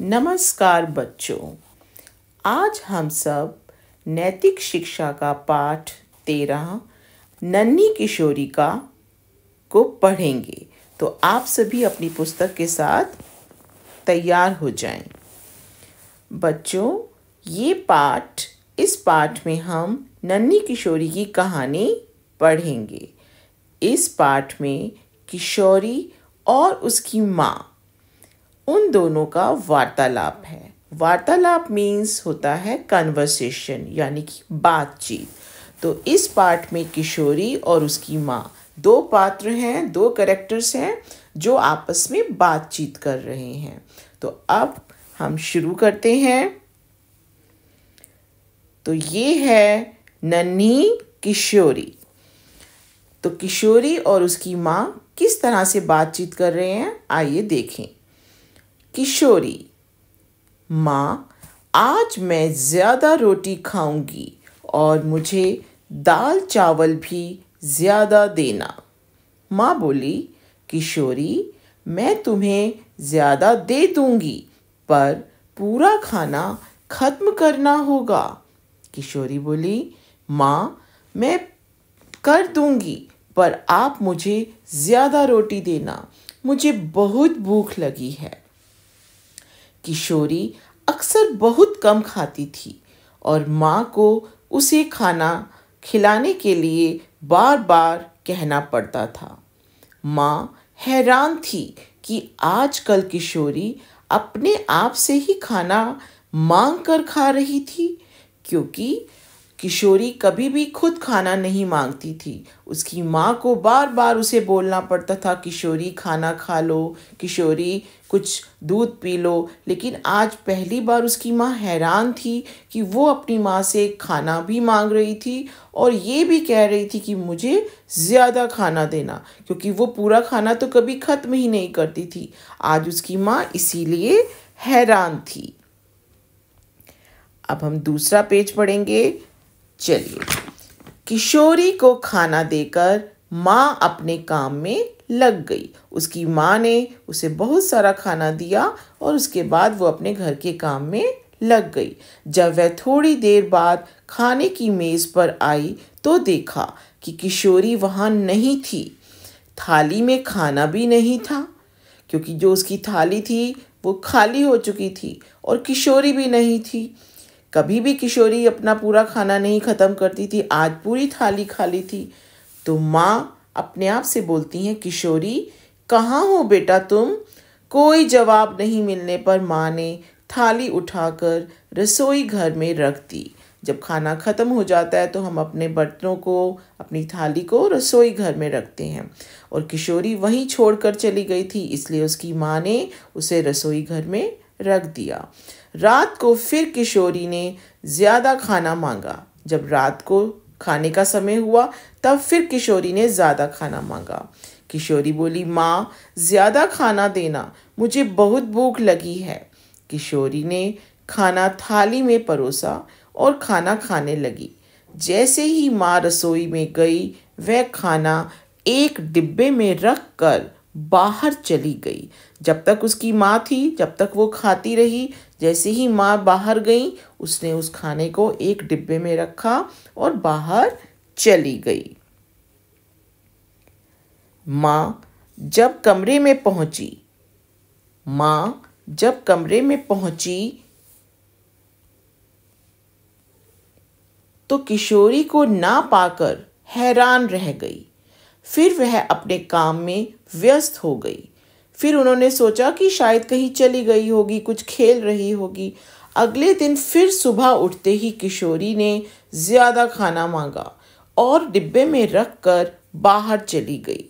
नमस्कार बच्चों। आज हम सब नैतिक शिक्षा का पाठ 13 नन्ही किशोरिका को पढ़ेंगे। तो आप सभी अपनी पुस्तक के साथ तैयार हो जाएं। बच्चों, इस पाठ में हम नन्ही किशोरी की कहानी पढ़ेंगे। इस पाठ में किशोरी और उसकी माँ उन दोनों का वार्तालाप है। वार्तालाप मीन्स होता है कन्वर्सेशन, यानी कि बातचीत। तो इस पाठ में किशोरी और उसकी माँ दो पात्र हैं, दो कैरेक्टर्स हैं जो आपस में बातचीत कर रहे हैं। तो अब हम शुरू करते हैं। तो ये है नन्ही किशोरी। तो किशोरी और उसकी माँ किस तरह से बातचीत कर रहे हैं, आइए देखें। किशोरी: माँ, आज मैं ज़्यादा रोटी खाऊंगी और मुझे दाल चावल भी ज़्यादा देना। माँ बोली, किशोरी, मैं तुम्हें ज़्यादा दे दूंगी, पर पूरा खाना खत्म करना होगा। किशोरी बोली, माँ, मैं कर दूंगी, पर आप मुझे ज़्यादा रोटी देना, मुझे बहुत भूख लगी है। किशोरी अक्सर बहुत कम खाती थी और माँ को उसे खाना खिलाने के लिए बार बार कहना पड़ता था। माँ हैरान थी कि आजकल किशोरी अपने आप से ही खाना मांग कर खा रही थी, क्योंकि किशोरी कभी भी खुद खाना नहीं मांगती थी। उसकी माँ को बार बार उसे बोलना पड़ता था, किशोरी खाना खा लो, किशोरी कुछ दूध पी लो। लेकिन आज पहली बार उसकी माँ हैरान थी कि वो अपनी माँ से खाना भी मांग रही थी और ये भी कह रही थी कि मुझे ज़्यादा खाना देना, क्योंकि वो पूरा खाना तो कभी ख़त्म ही नहीं करती थी। आज उसकी माँ इसीलिए हैरान थी। अब हम दूसरा पेज पढ़ेंगे। चलिए। किशोरी को खाना देकर माँ अपने काम में लग गई। उसकी माँ ने उसे बहुत सारा खाना दिया और उसके बाद वो अपने घर के काम में लग गई। जब वह थोड़ी देर बाद खाने की मेज़ पर आई तो देखा कि किशोरी वहाँ नहीं थी। थाली में खाना भी नहीं था, क्योंकि जो उसकी थाली थी वो खाली हो चुकी थी और किशोरी भी नहीं थी। कभी भी किशोरी अपना पूरा खाना नहीं ख़त्म करती थी, आज पूरी थाली खाली थी। तो माँ अपने आप से बोलती हैं, किशोरी, कहाँ हो बेटा तुम? कोई जवाब नहीं मिलने पर माँ ने थाली उठाकर रसोई घर में रख दी। जब खाना ख़त्म हो जाता है तो हम अपने बर्तनों को, अपनी थाली को रसोई घर में रखते हैं, और किशोरी वहीं छोड़कर चली गई थी, इसलिए उसकी माँ ने उसे रसोई घर में रख दिया। रात को फिर किशोरी ने ज़्यादा खाना मांगा। जब रात को खाने का समय हुआ तब फिर किशोरी ने ज़्यादा खाना मांगा। किशोरी बोली, माँ, ज़्यादा खाना देना, मुझे बहुत भूख लगी है। किशोरी ने खाना थाली में परोसा और खाना खाने लगी। जैसे ही माँ रसोई में गई, वह खाना एक डिब्बे में रख कर बाहर चली गई। जब तक उसकी माँ थी, जब तक वो खाती रही। जैसे ही माँ बाहर गई, उसने उस खाने को एक डिब्बे में रखा और बाहर चली गई। माँ जब कमरे में पहुंची तो किशोरी को ना पाकर हैरान रह गई। फिर वह अपने काम में व्यस्त हो गई। फिर उन्होंने सोचा कि शायद कहीं चली गई होगी, कुछ खेल रही होगी। अगले दिन फिर सुबह उठते ही किशोरी ने ज़्यादा खाना मांगा और डिब्बे में रख कर बाहर चली गई।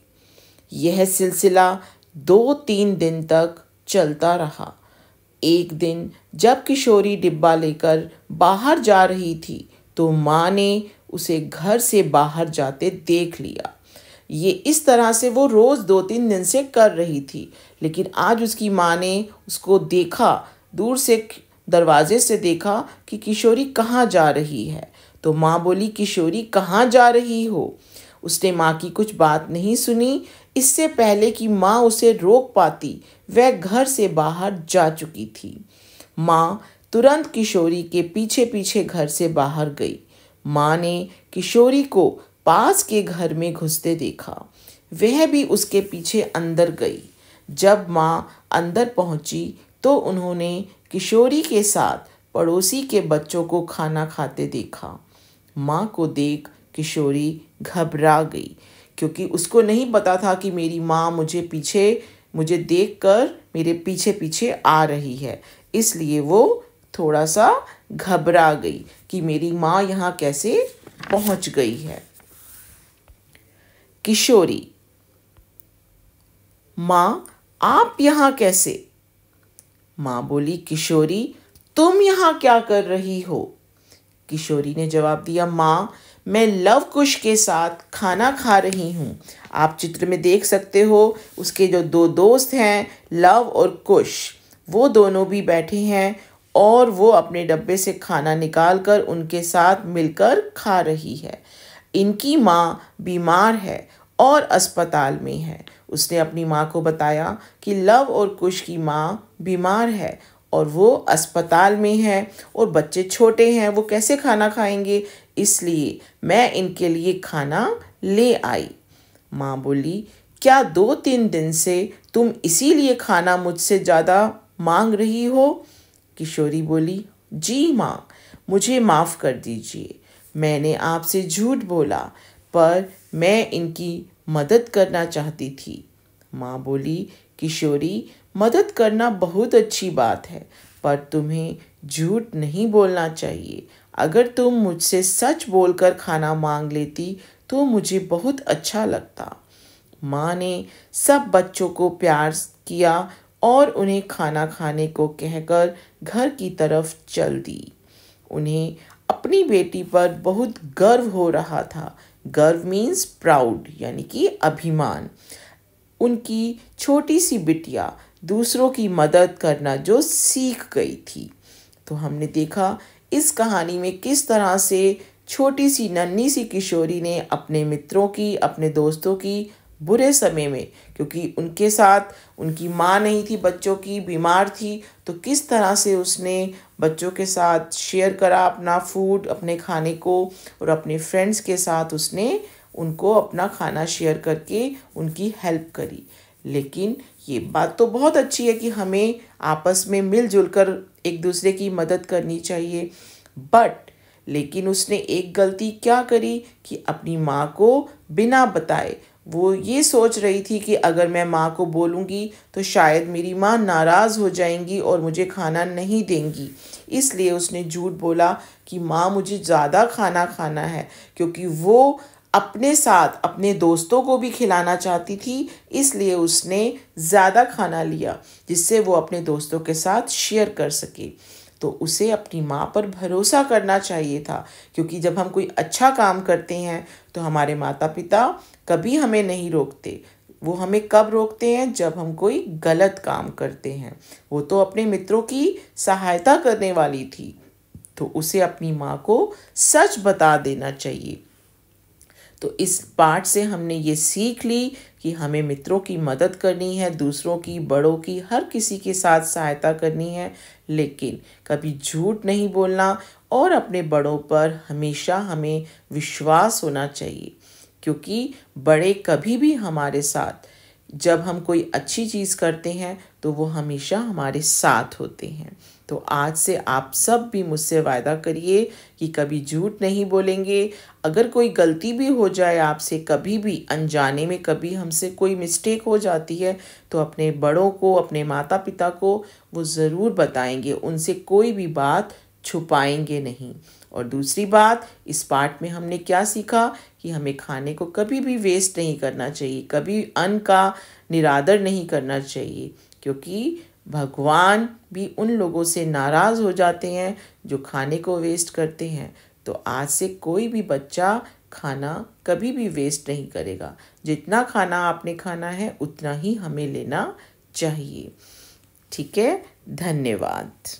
यह सिलसिला 2-3 दिन तक चलता रहा। एक दिन जब किशोरी डिब्बा लेकर बाहर जा रही थी तो माँ ने उसे घर से बाहर जाते देख लिया। ये इस तरह से वो रोज़ 2-3 दिन से कर रही थी, लेकिन आज उसकी माँ ने उसको देखा, दूर से दरवाजे से देखा कि किशोरी कहाँ जा रही है। तो माँ बोली, किशोरी, कहाँ जा रही हो? उसने माँ की कुछ बात नहीं सुनी। इससे पहले कि माँ उसे रोक पाती, वह घर से बाहर जा चुकी थी। माँ तुरंत किशोरी के पीछे पीछे घर से बाहर गई। माँ ने किशोरी को पास के घर में घुसते देखा। वह भी उसके पीछे अंदर गई। जब माँ अंदर पहुंची तो उन्होंने किशोरी के साथ पड़ोसी के बच्चों को खाना खाते देखा। माँ को देख किशोरी घबरा गई, क्योंकि उसको नहीं पता था कि मेरी माँ मुझे देखकर मेरे पीछे पीछे आ रही है। इसलिए वो थोड़ा सा घबरा गई कि मेरी माँ यहाँ कैसे पहुँच गई है। किशोरी: माँ, आप यहाँ कैसे? माँ बोली, किशोरी, तुम यहाँ क्या कर रही हो? किशोरी ने जवाब दिया, माँ, मैं लव कुश के साथ खाना खा रही हूँ। आप चित्र में देख सकते हो उसके जो दो दोस्त हैं, लव और कुश, वो दोनों भी बैठे हैं और वो अपने डब्बे से खाना निकाल कर उनके साथ मिलकर खा रही है। इनकी माँ बीमार है और अस्पताल में है। उसने अपनी माँ को बताया कि लव और कुश की माँ बीमार है और वो अस्पताल में है और बच्चे छोटे हैं, वो कैसे खाना खाएंगे, इसलिए मैं इनके लिए खाना ले आई। माँ बोली, क्या 2-3 दिन से तुम इसीलिए खाना मुझसे ज़्यादा मांग रही हो? किशोरी बोली, जी माँ, मुझे माफ़ कर दीजिए। मैंने आपसे झूठ बोला, पर मैं इनकी मदद करना चाहती थी। माँ बोली, किशोरी, मदद करना बहुत अच्छी बात है, पर तुम्हें झूठ नहीं बोलना चाहिए। अगर तुम मुझसे सच बोलकर खाना मांग लेती तो मुझे बहुत अच्छा लगता। माँ ने सब बच्चों को प्यार किया और उन्हें खाना खाने को कहकर घर की तरफ चल दी। उन्हें अपनी बेटी पर बहुत गर्व हो रहा था। गर्व मीन्स प्राउड, यानी कि अभिमान। उनकी छोटी सी बिटिया दूसरों की मदद करना जो सीख गई थी। तो हमने देखा इस कहानी में किस तरह से छोटी सी नन्ही सी किशोरी ने अपने मित्रों की, अपने दोस्तों की बुरे समय में, क्योंकि उनके साथ उनकी माँ नहीं थी, बच्चों की बीमार थी, तो किस तरह से उसने बच्चों के साथ शेयर करा अपना फूड, अपने खाने को, और अपने फ्रेंड्स के साथ उसने उनको अपना खाना शेयर करके उनकी हेल्प करी। लेकिन ये बात तो बहुत अच्छी है कि हमें आपस में मिलजुल कर एक दूसरे की मदद करनी चाहिए, लेकिन उसने एक गलती क्या करी कि अपनी माँ को बिना बताए, वो ये सोच रही थी कि अगर मैं माँ को बोलूँगी तो शायद मेरी माँ नाराज़ हो जाएंगी और मुझे खाना नहीं देंगी। इसलिए उसने झूठ बोला कि माँ, मुझे ज़्यादा खाना खाना है, क्योंकि वो अपने साथ अपने दोस्तों को भी खिलाना चाहती थी। इसलिए उसने ज़्यादा खाना लिया जिससे वो अपने दोस्तों के साथ शेयर कर सके। तो उसे अपनी माँ पर भरोसा करना चाहिए था, क्योंकि जब हम कोई अच्छा काम करते हैं तो हमारे माता पिता कभी हमें नहीं रोकते। वो हमें कब रोकते हैं? जब हम कोई गलत काम करते हैं। वो तो अपने मित्रों की सहायता करने वाली थी, तो उसे अपनी माँ को सच बता देना चाहिए। तो इस पाठ से हमने ये सीख ली कि हमें मित्रों की मदद करनी है, दूसरों की, बड़ों की, हर किसी के साथ सहायता करनी है, लेकिन कभी झूठ नहीं बोलना और अपने बड़ों पर हमेशा हमें विश्वास होना चाहिए, क्योंकि बड़े कभी भी हमारे साथ, जब हम कोई अच्छी चीज़ करते हैं तो वो हमेशा हमारे साथ होते हैं। तो आज से आप सब भी मुझसे वादा करिए कि कभी झूठ नहीं बोलेंगे। अगर कोई गलती भी हो जाए आपसे, कभी भी अनजाने में कभी हमसे कोई मिस्टेक हो जाती है, तो अपने बड़ों को, अपने माता पिता को वो ज़रूर बताएंगे, उनसे कोई भी बात छुपाएंगे नहीं। और दूसरी बात, इस पाठ में हमने क्या सीखा कि हमें खाने को कभी भी वेस्ट नहीं करना चाहिए, कभी अन्न का निरादर नहीं करना चाहिए, क्योंकि भगवान भी उन लोगों से नाराज़ हो जाते हैं जो खाने को वेस्ट करते हैं। तो आज से कोई भी बच्चा खाना कभी भी वेस्ट नहीं करेगा। जितना खाना आपने खाना है उतना ही हमें लेना चाहिए। ठीक है, धन्यवाद।